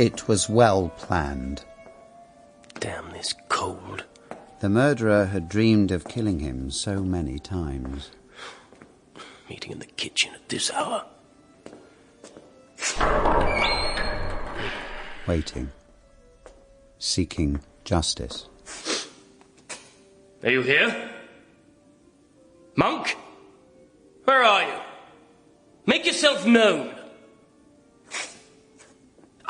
It was well planned. Damn this cold. The murderer had dreamed of killing him so many times. Meeting in the kitchen at this hour. Waiting. Seeking justice. Are you here? Monk? Where are you? Make yourself known.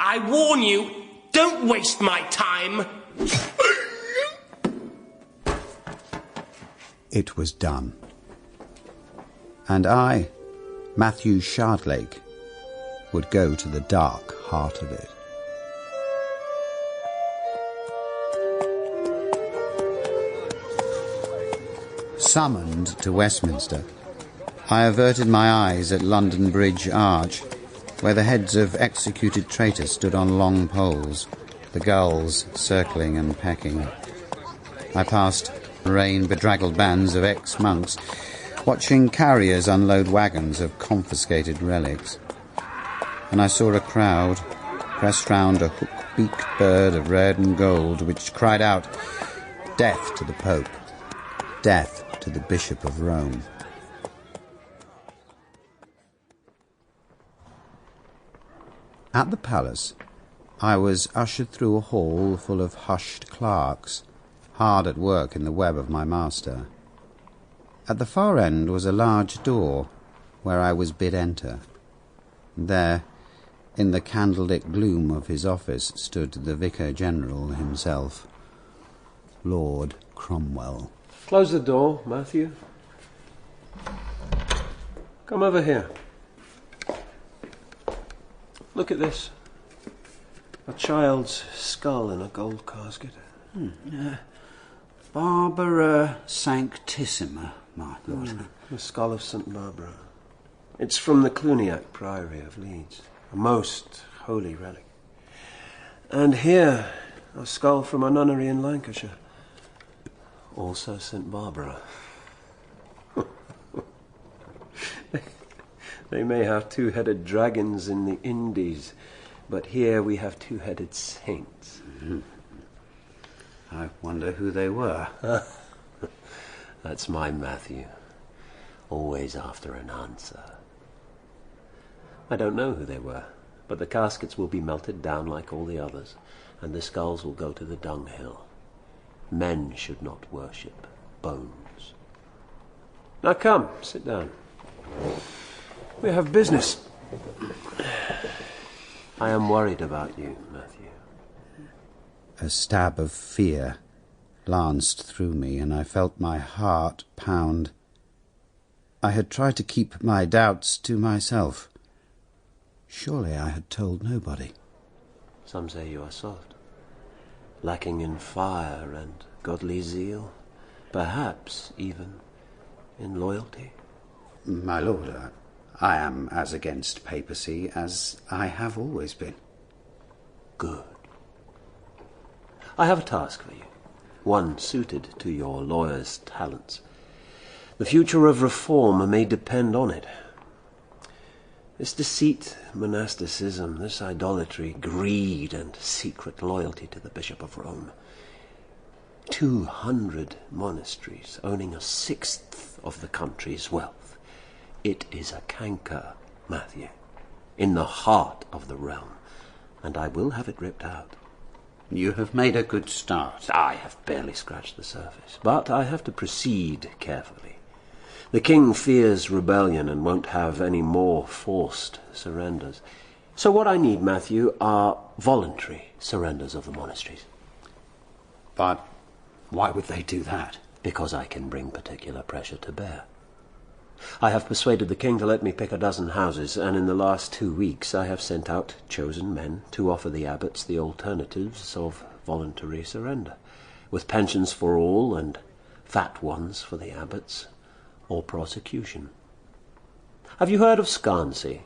I warn you, don't waste my time. It was done. And I, Matthew Shardlake, would go to the dark heart of it. Summoned to Westminster, I averted my eyes at London Bridge Arch, where the heads of executed traitors stood on long poles, the gulls circling and pecking. I passed rain-bedraggled bands of ex-monks, watching carriers unload wagons of confiscated relics. And I saw a crowd pressed round a hook-beaked bird of red and gold, which cried out, "Death to the Pope! Death to the Bishop of Rome!" At the palace, I was ushered through a hall full of hushed clerks, hard at work in the web of my master. At the far end was a large door, where I was bid enter. There, in the candlelit gloom of his office, stood the Vicar-General himself, Lord Cromwell. Close the door, Matthew. Come over here. Look at this. A child's skull in a gold casket. Barbara Sanctissima, my lord. The skull of St. Barbara. It's from the Cluniac Priory of Leeds. A most holy relic. And here, a skull from a nunnery in Lancashire. Also St. Barbara. They may have two-headed dragons in the Indies, but here we have two-headed saints. I wonder who they were. That's my Matthew. Always after an answer. I don't know who they were, but the caskets will be melted down like all the others, and the skulls will go to the dunghill. Men should not worship bones. Now come, sit down. We have business. I am worried about you, Matthew. A stab of fear lanced through me, and I felt my heart pound. I had tried to keep my doubts to myself. Surely I had told nobody. Some say you are soft, lacking in fire and godly zeal, perhaps even in loyalty. My lord, I am as against papacy as I have always been. Good. I have a task for you, one suited to your lawyer's talents. The future of reform may depend on it. This deceit, monasticism, this idolatry, greed, and secret loyalty to the Bishop of Rome. 200 monasteries owning a sixth of the country's wealth. It is a canker, Matthew, in the heart of the realm, and I will have it ripped out. You have made a good start. I have barely scratched the surface, but I have to proceed carefully. The king fears rebellion and won't have any more forced surrenders. So what I need, Matthew, are voluntary surrenders of the monasteries. But why would they do that? Because I can bring particular pressure to bear. I have persuaded the king to let me pick a dozen houses, and in the last 2 weeks I have sent out chosen men to offer the abbots the alternatives of voluntary surrender, with pensions for all and fat ones for the abbots, or prosecution. Have you heard of Scarnsea?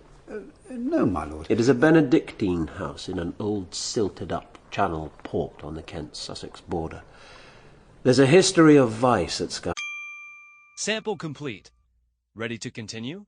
No, my lord. It is a Benedictine house in an old silted-up channel port on the Kent-Sussex border. There's a history of vice at Scarnsea. Sample complete. Ready to continue?